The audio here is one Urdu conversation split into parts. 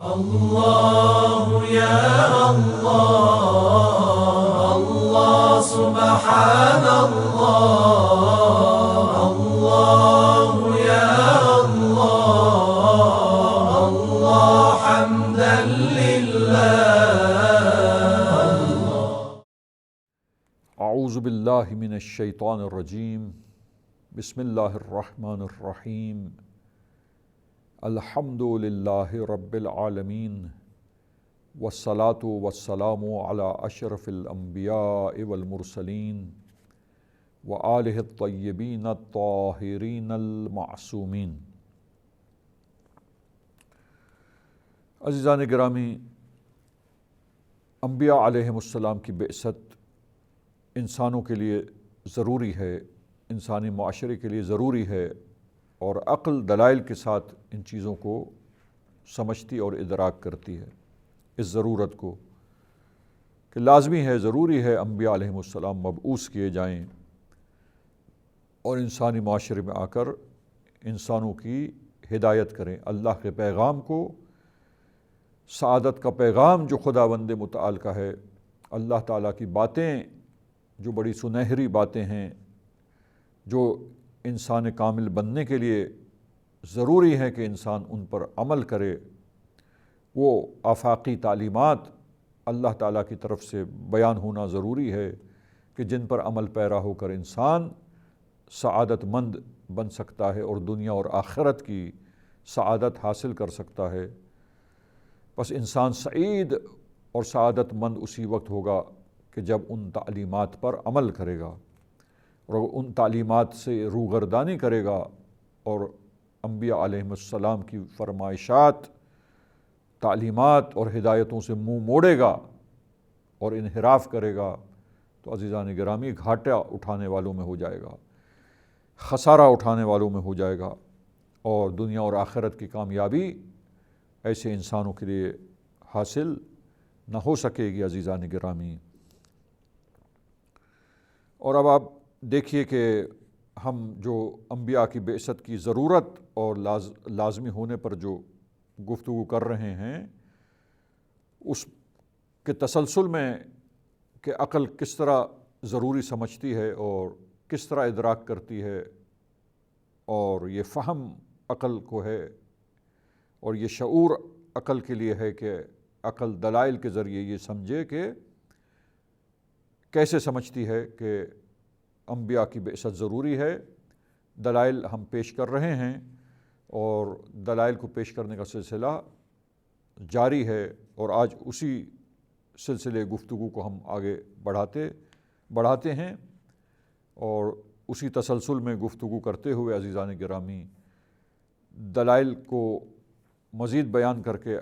الله يا الله الله سبحان الله الله يا الله الله حمدا لله. اعوذ باللہ من الشیطان الرجیم. بسم اللہ الرحمن الرحیم. الحمد للہ رب العالمین والصلاة والسلام علی اشرف الانبیاء والمرسلین وآلہ الطیبین الطاہرین المعصومین. عزیزان گرامی، انبیاء علیہم السلام کی بعثت انسانوں کے لیے ضروری ہے، انسانی معاشرے کے لیے ضروری ہے، اور عقل دلائل کے ساتھ ان چیزوں کو سمجھتی اور ادراک کرتی ہے اس ضرورت کو کہ لازمی ہے، ضروری ہے انبیاء علیہم السلام مبعوث کیے جائیں اور انسانی معاشرے میں آ کر انسانوں کی ہدایت کریں، اللہ کے پیغام کو، سعادت کا پیغام جو خداوند متعال کا ہے، اللہ تعالیٰ کی باتیں جو بڑی سنہری باتیں ہیں، جو انسان کامل بننے کے لیے ضروری ہے کہ انسان ان پر عمل کرے، وہ آفاقی تعلیمات اللہ تعالیٰ کی طرف سے بیان ہونا ضروری ہے کہ جن پر عمل پیرا ہو کر انسان سعادت مند بن سکتا ہے اور دنیا اور آخرت کی سعادت حاصل کر سکتا ہے. بس انسان سعید اور سعادت مند اسی وقت ہوگا کہ جب ان تعلیمات پر عمل کرے گا اور ان تعلیمات سے روگردانی کرے گا اور انبیاء علیہم السلام کی فرمائشات، تعلیمات اور ہدایتوں سے منہ موڑے گا اور انحراف کرے گا تو عزیزان گرامی گھاٹا اٹھانے والوں میں ہو جائے گا، خسارہ اٹھانے والوں میں ہو جائے گا، اور دنیا اور آخرت کی کامیابی ایسے انسانوں کے لیے حاصل نہ ہو سکے گی. عزیزان گرامی، اور اب آپ دیکھیے کہ ہم جو انبیاء کی بعثت کی ضرورت اور لازمی ہونے پر جو گفتگو کر رہے ہیں، اس کے تسلسل میں کہ عقل کس طرح ضروری سمجھتی ہے اور کس طرح ادراک کرتی ہے، اور یہ فہم عقل کو ہے اور یہ شعور عقل کے لیے ہے کہ عقل دلائل کے ذریعے یہ سمجھے کہ کیسے سمجھتی ہے کہ انبیاء کی بعثت ضروری ہے. دلائل ہم پیش کر رہے ہیں اور دلائل کو پیش کرنے کا سلسلہ جاری ہے، اور آج اسی سلسلے گفتگو کو ہم آگے بڑھاتے ہیں اور اسی تسلسل میں گفتگو کرتے ہوئے عزیزان گرامی دلائل کو مزید بیان کر کے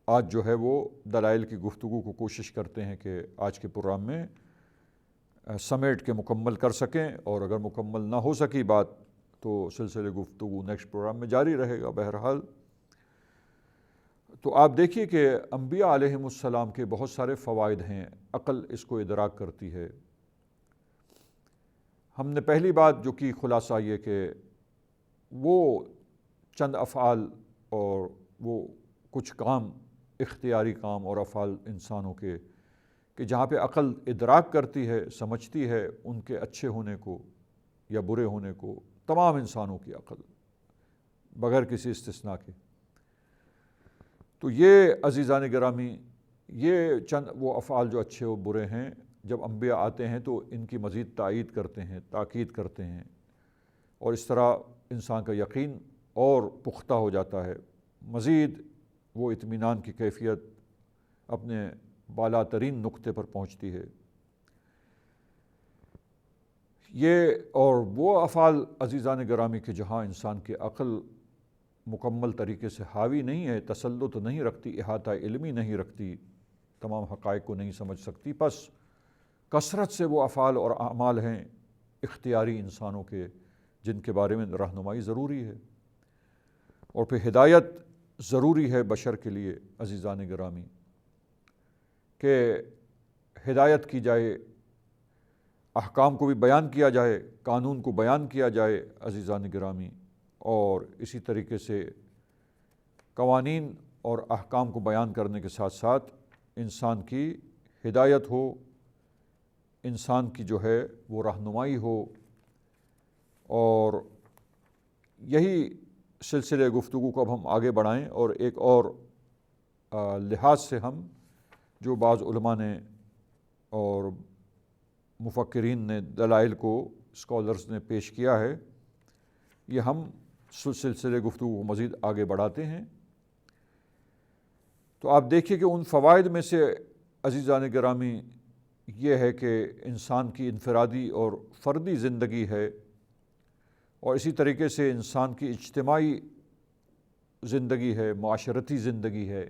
آج جو ہے وہ دلائل کی گفتگو کو کوشش کرتے ہیں کہ آج کے پروگرام میں سمیٹ کے مکمل کر سکیں، اور اگر مکمل نہ ہو سکی بات تو سلسلے گفتگو نیکسٹ پروگرام میں جاری رہے گا. بہرحال تو آپ دیکھیے کہ انبیاء علیہم السلام کے بہت سارے فوائد ہیں، عقل اس کو ادراک کرتی ہے. ہم نے پہلی بات جو کی خلاصہ یہ کہ وہ چند افعال اور وہ کچھ کام، اختیاری کام اور افعال انسانوں کے، کہ جہاں پہ عقل ادراک کرتی ہے، سمجھتی ہے ان کے اچھے ہونے کو یا برے ہونے کو، تمام انسانوں کی عقل بغیر کسی استثناء کے. تو یہ عزیزان گرامی، یہ چند وہ افعال جو اچھے و برے ہیں، جب انبیاء آتے ہیں تو ان کی مزید تائید کرتے ہیں، تاکید کرتے ہیں، اور اس طرح انسان کا یقین اور پختہ ہو جاتا ہے، مزید وہ اطمینان کی کیفیت اپنے بالا ترین نقطے پر پہنچتی ہے. یہ اور وہ افعال عزیزان گرامی کہ جہاں انسان کی عقل مکمل طریقے سے حاوی نہیں ہے، تسلط نہیں رکھتی، احاطہ علمی نہیں رکھتی، تمام حقائق کو نہیں سمجھ سکتی، پس کثرت سے وہ افعال اور اعمال ہیں اختیاری انسانوں کے جن کے بارے میں رہنمائی ضروری ہے، اور پھر ہدایت ضروری ہے بشر کے لیے. عزیزان گرامی، کہ ہدایت کی جائے، احکام کو بھی بیان کیا جائے، قانون کو بیان کیا جائے عزیزان گرامی، اور اسی طریقے سے قوانین اور احکام کو بیان کرنے کے ساتھ ساتھ انسان کی ہدایت ہو، انسان کی جو ہے وہ رہنمائی ہو، اور یہی سلسلے گفتگو کو اب ہم آگے بڑھائیں اور ایک اور لحاظ سے ہم جو بعض علماء نے اور مفکرین نے دلائل کو اسکالرز نے پیش کیا ہے، یہ ہم سلسلے گفتگو کو مزید آگے بڑھاتے ہیں۔ تو آپ دیکھیے کہ ان فوائد میں سے عزیزان گرامی یہ ہے کہ انسان کی انفرادی اور فردی زندگی ہے، اور اسی طریقے سے انسان کی اجتماعی زندگی ہے، معاشرتی زندگی ہے۔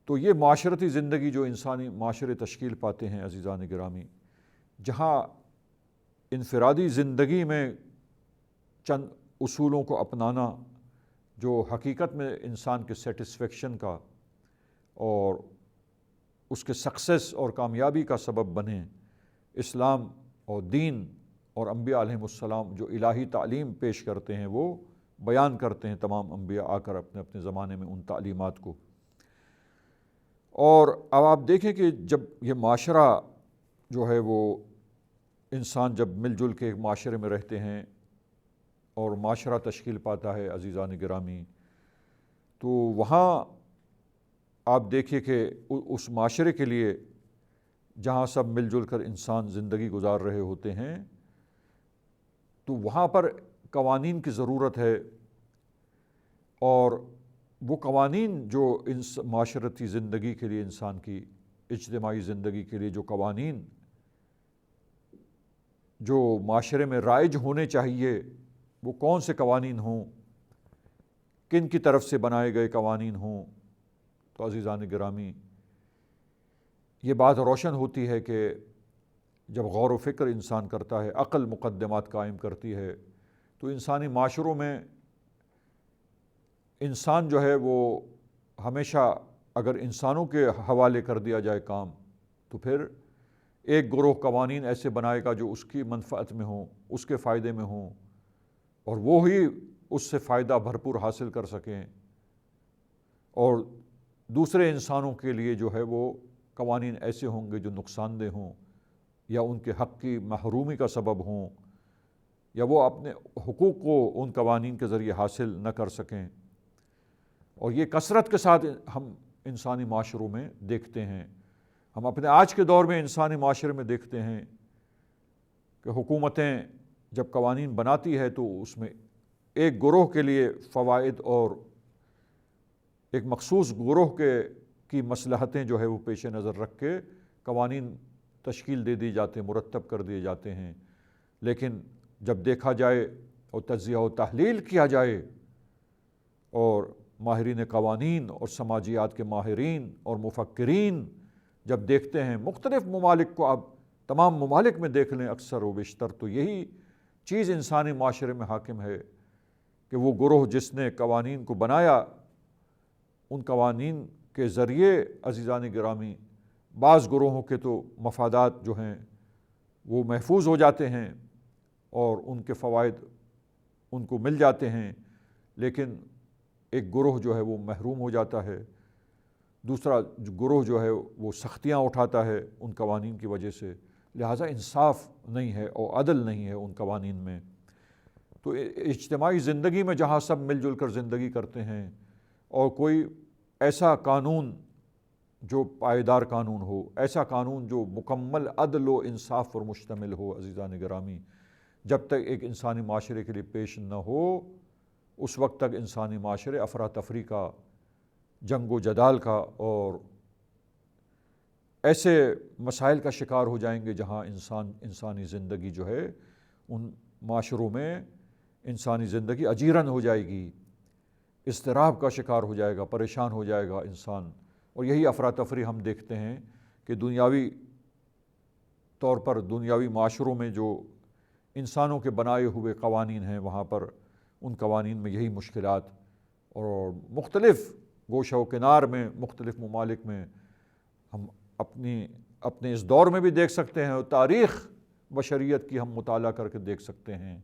تو یہ معاشرتی زندگی جو انسانی معاشرے تشکیل پاتے ہیں عزیزان گرامی، جہاں انفرادی زندگی میں چند اصولوں کو اپنانا جو حقیقت میں انسان کے سیٹسفیکشن کا اور اس کے سکسیس اور کامیابی کا سبب بنے، اسلام اور دین اور انبیاء علیہم السلام جو الہی تعلیم پیش کرتے ہیں وہ بیان کرتے ہیں تمام انبیاء آ کر اپنے اپنے زمانے میں ان تعلیمات کو۔ اور اب آپ دیکھیں کہ جب یہ معاشرہ جو ہے وہ انسان جب مل جل کے ایک معاشرے میں رہتے ہیں اور معاشرہ تشکیل پاتا ہے عزیزان گرامی، تو وہاں آپ دیکھیے کہ اس معاشرے کے لیے جہاں سب مل جل کر انسان زندگی گزار رہے ہوتے ہیں، تو وہاں پر قوانین کی ضرورت ہے، اور وہ قوانین جو معاشرتی زندگی کے لیے، انسان کی اجتماعی زندگی کے لیے جو قوانین جو معاشرے میں رائج ہونے چاہیے، وہ کون سے قوانین ہوں، کن کی طرف سے بنائے گئے قوانین ہوں۔ تو عزیزان گرامی یہ بات روشن ہوتی ہے کہ جب غور و فکر انسان کرتا ہے، عقل مقدمات قائم کرتی ہے، تو انسانی معاشروں میں انسان جو ہے وہ ہمیشہ اگر انسانوں کے حوالے کر دیا جائے کام، تو پھر ایک گروہ قوانین ایسے بنائے گا جو اس کی منفعت میں ہوں، اس کے فائدے میں ہوں، اور وہ ہی اس سے فائدہ بھرپور حاصل کر سکیں، اور دوسرے انسانوں کے لیے جو ہے وہ قوانین ایسے ہوں گے جو نقصان دہ ہوں، یا ان کے حق کی محرومی کا سبب ہوں، یا وہ اپنے حقوق کو ان قوانین کے ذریعے حاصل نہ کر سکیں۔ اور یہ کثرت کے ساتھ ہم انسانی معاشروں میں دیکھتے ہیں، ہم اپنے آج کے دور میں انسانی معاشرے میں دیکھتے ہیں کہ حکومتیں جب قوانین بناتی ہے تو اس میں ایک گروہ کے لیے فوائد اور ایک مخصوص گروہ کی مصلحتیں جو ہے وہ پیش نظر رکھ کے قوانین تشکیل دے دی جاتے ہیں، مرتب کر دیے جاتے ہیں، لیکن جب دیکھا جائے اور تجزیہ و تحلیل کیا جائے، اور ماہرین قوانین اور سماجیات کے ماہرین اور مفکرین جب دیکھتے ہیں مختلف ممالک کو، اب تمام ممالک میں دیکھ لیں اکثر و بیشتر، تو یہی چیز انسانی معاشرے میں حاکم ہے کہ وہ گروہ جس نے قوانین کو بنایا، ان قوانین کے ذریعے عزیزان گرامی بعض گروہوں کے تو مفادات جو ہیں وہ محفوظ ہو جاتے ہیں اور ان کے فوائد ان کو مل جاتے ہیں، لیکن ایک گروہ جو ہے وہ محروم ہو جاتا ہے، دوسرا گروہ جو ہے وہ سختیاں اٹھاتا ہے ان قوانین کی وجہ سے۔ لہٰذا انصاف نہیں ہے اور عدل نہیں ہے ان قوانین میں۔ تو اجتماعی زندگی میں جہاں سب مل جل کر زندگی کرتے ہیں، اور کوئی ایسا قانون جو پائیدار قانون ہو، ایسا قانون جو مکمل عدل و انصاف پر مشتمل ہو عزیزان گرامی، جب تک ایک انسانی معاشرے کے لیے پیش نہ ہو، اس وقت تک انسانی معاشرے افراتفری کا، جنگ و جدال کا اور ایسے مسائل کا شکار ہو جائیں گے جہاں انسانی زندگی جو ہے ان معاشروں میں انسانی زندگی اجیرن ہو جائے گی، اضطراب کا شکار ہو جائے گا، پریشان ہو جائے گا انسان۔ اور یہی افراتفری ہم دیکھتے ہیں کہ دنیاوی طور پر دنیاوی معاشروں میں جو انسانوں کے بنائے ہوئے قوانین ہیں، وہاں پر ان قوانین میں یہی مشکلات، اور مختلف گوشہ و کنار میں مختلف ممالک میں ہم اپنے اس دور میں بھی دیکھ سکتے ہیں، اور تاریخ بشریت کی ہم مطالعہ کر کے دیکھ سکتے ہیں،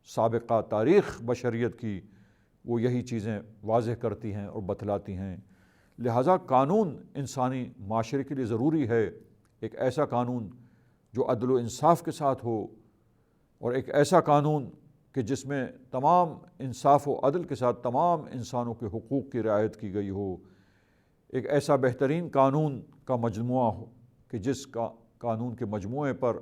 سابقہ تاریخ بشریت کی وہ یہی چیزیں واضح کرتی ہیں اور بتلاتی ہیں۔ لہٰذا قانون انسانی معاشرے کے لیے ضروری ہے، ایک ایسا قانون جو عدل و انصاف کے ساتھ ہو، اور ایک ایسا قانون کہ جس میں تمام انصاف و عدل کے ساتھ تمام انسانوں کے حقوق کی رعایت کی گئی ہو، ایک ایسا بہترین قانون کا مجموعہ ہو کہ جس کا قانون کے مجموعے پر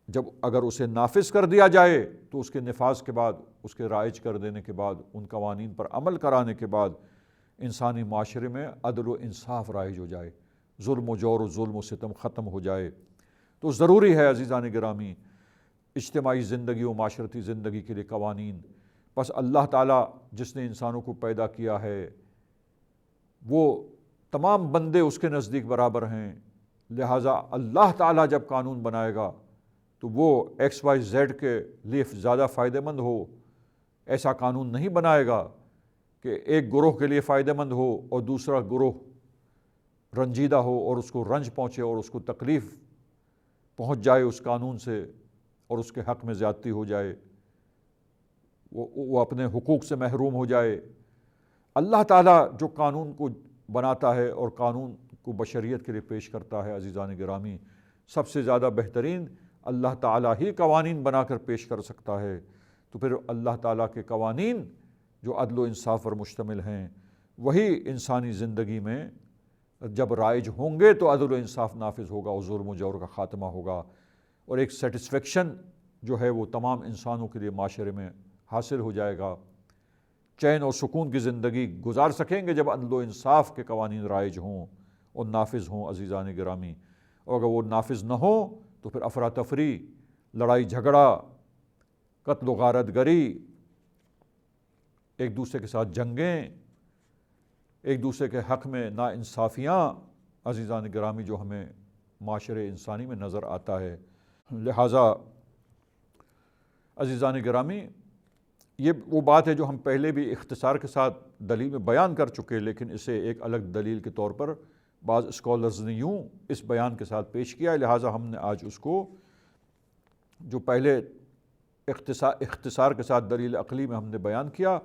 جب اگر اسے نافذ کر دیا جائے تو اس کے نفاذ کے بعد، اس کے رائج کر دینے کے بعد، ان قوانین پر عمل کرانے کے بعد انسانی معاشرے میں عدل و انصاف رائج ہو جائے، ظلم و جور و ظلم و ستم ختم ہو جائے۔ تو ضروری ہے عزیزان گرامی اجتماعی زندگی و معاشرتی زندگی کے لیے قوانین۔ بس اللہ تعالیٰ جس نے انسانوں کو پیدا کیا ہے وہ تمام بندے اس کے نزدیک برابر ہیں، لہٰذا اللہ تعالیٰ جب قانون بنائے گا تو وہ ایکس وائی زیڈ کے لیے زیادہ فائدہ مند ہو، ایسا قانون نہیں بنائے گا کہ ایک گروہ کے لیے فائدہ مند ہو اور دوسرا گروہ رنجیدہ ہو اور اس کو رنج پہنچے اور اس کو تکلیف پہنچ جائے اس قانون سے اور اس کے حق میں زیادتی ہو جائے، وہ اپنے حقوق سے محروم ہو جائے۔ اللہ تعالیٰ جو قانون کو بناتا ہے اور قانون کو بشریت کے لیے پیش کرتا ہے عزیزان گرامی، سب سے زیادہ بہترین اللہ تعالیٰ ہی قوانین بنا کر پیش کر سکتا ہے۔ تو پھر اللہ تعالیٰ کے قوانین جو عدل و انصاف پر مشتمل ہیں وہی انسانی زندگی میں جب رائج ہوں گے تو عدل و انصاف نافذ ہوگا اور ظلم و جور کا خاتمہ ہوگا، اور ایک سیٹسفیکشن جو ہے وہ تمام انسانوں کے لیے معاشرے میں حاصل ہو جائے گا۔ چین اور سکون کی زندگی گزار سکیں گے جب عدل و انصاف کے قوانین رائج ہوں اور نافذ ہوں عزیزان گرامی، اور اگر وہ نافذ نہ ہوں تو پھر افراتفری، لڑائی جھگڑا، قتل و غارت گری، ایک دوسرے کے ساتھ جنگیں، ایک دوسرے کے حق میں ناانصافیاں عزیزان گرامی جو ہمیں معاشرے انسانی میں نظر آتا ہے۔ لہٰذا عزیزان گرامی یہ وہ بات ہے جو ہم پہلے بھی اختصار کے ساتھ دلیل میں بیان کر چکے، لیکن اسے ایک الگ دلیل کے طور پر بعض اسکالرز نے یوں اس بیان کے ساتھ پیش کیا ہے، لہٰذا ہم نے آج اس کو جو پہلے اختصار کے ساتھ دلیل عقلی میں ہم نے بیان کیا،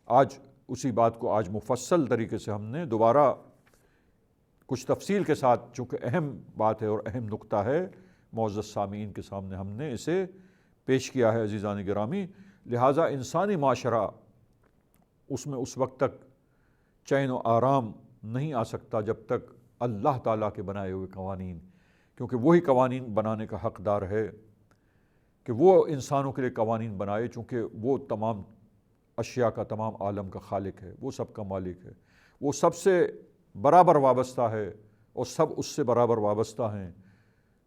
آج اسی بات کو آج مفصل طریقے سے ہم نے دوبارہ کچھ تفصیل کے ساتھ، چونکہ اہم بات ہے اور اہم نقطہ ہے، معزز سامعین کے سامنے ہم نے اسے پیش کیا ہے عزیزان گرامی۔ لہٰذا انسانی معاشرہ اس میں اس وقت تک چین و آرام نہیں آ سکتا جب تک اللہ تعالیٰ کے بنائے ہوئے قوانین، کیونکہ وہی قوانین بنانے کا حقدار ہے کہ وہ انسانوں کے لیے قوانین بنائے، چونکہ وہ تمام اشیاء کا، تمام عالم کا خالق ہے، وہ سب کا مالک ہے، وہ سب سے برابر وابستہ ہے اور سب اس سے برابر وابستہ ہیں،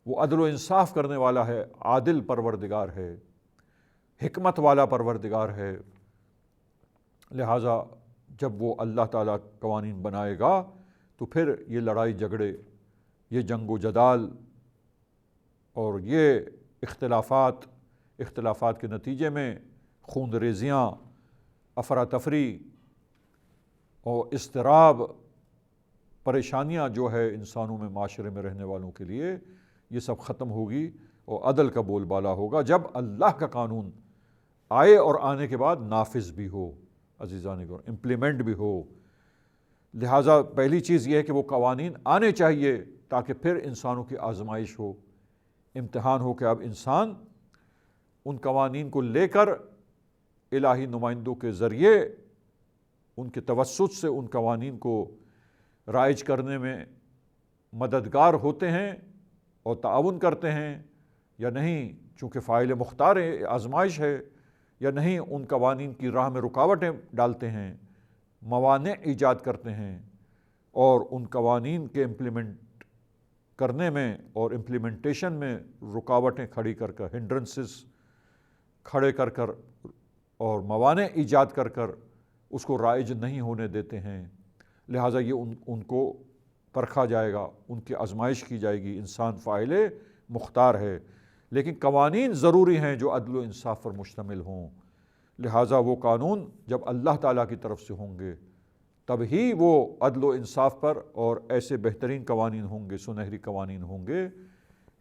وہ عدل و انصاف کرنے والا ہے، عادل پروردگار ہے، حکمت والا پروردگار ہے۔ لہٰذا جب وہ اللہ تعالیٰ قوانین بنائے گا تو پھر یہ لڑائی جھگڑے، یہ جنگ و جدال اور یہ اختلافات کے نتیجے میں خون ریزیاں، افراتفری اور اضطراب، پریشانیاں جو ہے انسانوں میں، معاشرے میں رہنے والوں کے لیے، یہ سب ختم ہوگی اور عدل کا بول بالا ہوگا جب اللہ کا قانون آئے اور آنے کے بعد نافذ بھی ہو عزیزان کو، امپلیمنٹ بھی ہو۔ لہٰذا پہلی چیز یہ ہے کہ وہ قوانین آنے چاہیے تاکہ پھر انسانوں کی آزمائش ہو، امتحان ہو کہ اب انسان ان قوانین کو لے کر الہی نمائندوں کے ذریعے ان کے توسط سے ان قوانین کو رائج کرنے میں مددگار ہوتے ہیں اور تعاون کرتے ہیں یا نہیں، چونکہ فاعل مختار آزمائش ہے، یا نہیں ان قوانین کی راہ میں رکاوٹیں ڈالتے ہیں، موانع ایجاد کرتے ہیں اور ان قوانین کے امپلیمنٹ کرنے میں اور امپلیمنٹیشن میں رکاوٹیں کھڑی کر کر، ہنڈرنسز کھڑے کر کر اور موانع ایجاد کر کر اس کو رائج نہیں ہونے دیتے ہیں۔ لہٰذا یہ ان کو پرکھا جائے گا، ان کی آزمائش کی جائے گی۔ انسان فاعل مختار ہے، لیکن قوانین ضروری ہیں جو عدل و انصاف پر مشتمل ہوں۔ لہٰذا وہ قانون جب اللہ تعالیٰ کی طرف سے ہوں گے تب ہی وہ عدل و انصاف پر اور ایسے بہترین قوانین ہوں گے، سنہری قوانین ہوں گے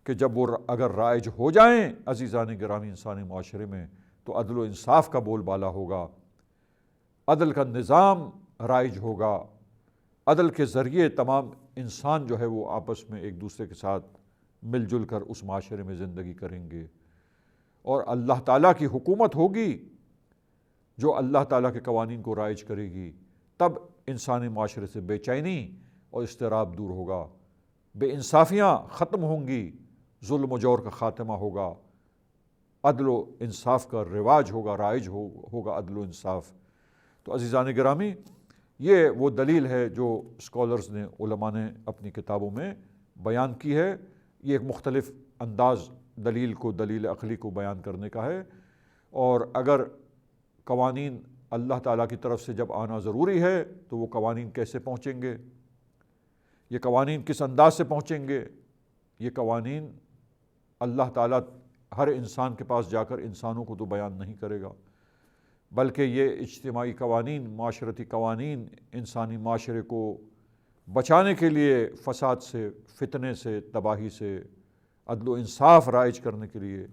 کہ جب وہ اگر رائج ہو جائیں عزیزان گرامی انسانی معاشرے میں تو عدل و انصاف کا بول بالا ہوگا، عدل کا نظام رائج ہوگا، عدل کے ذریعے تمام انسان جو ہے وہ آپس میں ایک دوسرے کے ساتھ مل جل کر اس معاشرے میں زندگی کریں گے، اور اللہ تعالیٰ کی حکومت ہوگی جو اللہ تعالیٰ کے قوانین کو رائج کرے گی، تب انسانی معاشرے سے بے چینی اور اضطراب دور ہوگا، بے انصافیاں ختم ہوں گی، ظلم و جور کا خاتمہ ہوگا، عدل و انصاف کا رواج ہوگا، رائج ہوگا عدل و انصاف۔ تو عزیزان گرامی، یہ وہ دلیل ہے جو اسکالرز نے، علماء نے اپنی کتابوں میں بیان کی ہے۔ یہ ایک مختلف انداز دلیل کو، دلیل عقلی کو بیان کرنے کا ہے، اور اگر قوانین اللہ تعالیٰ کی طرف سے جب آنا ضروری ہے تو وہ قوانین کیسے پہنچیں گے، یہ قوانین کس انداز سے پہنچیں گے؟ یہ قوانین اللہ تعالیٰ ہر انسان کے پاس جا کر انسانوں کو تو بیان نہیں کرے گا، بلکہ یہ اجتماعی قوانین، معاشرتی قوانین انسانی معاشرے کو بچانے کے لیے فساد سے، فتنے سے، تباہی سے، عدل و انصاف رائج کرنے کے لیے،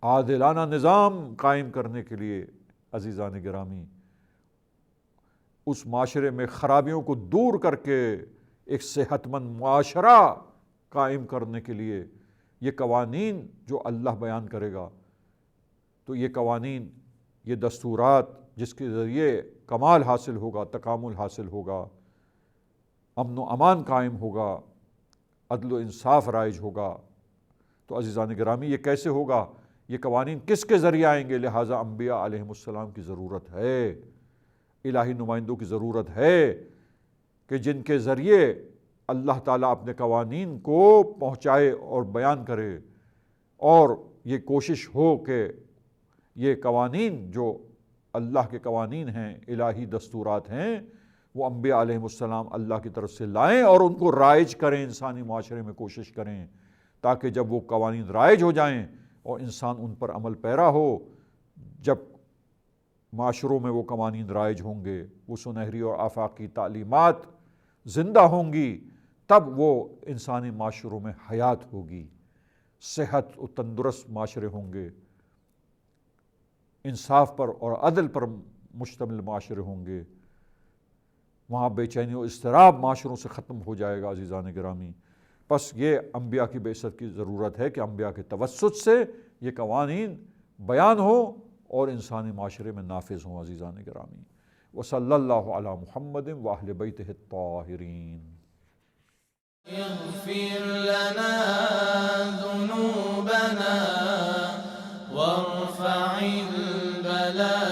عادلانہ نظام قائم کرنے کے لیے، عزیزان گرامی، اس معاشرے میں خرابیوں کو دور کر کے ایک صحت مند معاشرہ قائم کرنے کے لیے یہ قوانین جو اللہ بیان کرے گا، تو یہ قوانین، یہ دستورات جس کے ذریعے کمال حاصل ہوگا، تکامل حاصل ہوگا، امن و امان قائم ہوگا، عدل و انصاف رائج ہوگا، تو عزیزان گرامی یہ کیسے ہوگا؟ یہ قوانین کس کے ذریعے آئیں گے؟ لہٰذا انبیاء علیہم السلام کی ضرورت ہے، الہی نمائندوں کی ضرورت ہے کہ جن کے ذریعے اللہ تعالیٰ اپنے قوانین کو پہنچائے اور بیان کرے، اور یہ کوشش ہو کہ یہ قوانین جو اللہ کے قوانین ہیں، الہی دستورات ہیں، وہ انبیاء علیہم السلام اللہ کی طرف سے لائیں اور ان کو رائج کریں، انسانی معاشرے میں کوشش کریں، تاکہ جب وہ قوانین رائج ہو جائیں اور انسان ان پر عمل پیرا ہو، جب معاشروں میں وہ قوانین رائج ہوں گے، وہ سنہری اور آفاقی تعلیمات زندہ ہوں گی، تب وہ انسانی معاشروں میں حیات ہوگی، صحت و تندرست معاشرے ہوں گے، انصاف پر اور عدل پر مشتمل معاشرے ہوں گے، وہاں بے چینی و اضطراب معاشروں سے ختم ہو جائے گا۔ عزیزان گرامی، پس یہ انبیاء کی بعثت کی ضرورت ہے کہ انبیاء کے توسط سے یہ قوانین بیان ہو اور انسانی معاشرے میں نافذ ہوں۔ عزیزان گرامی، وصلی اللہ علی محمد واہل بیتہ الطاہرین۔ اغفر لنا ذنوبنا وارفع البلاء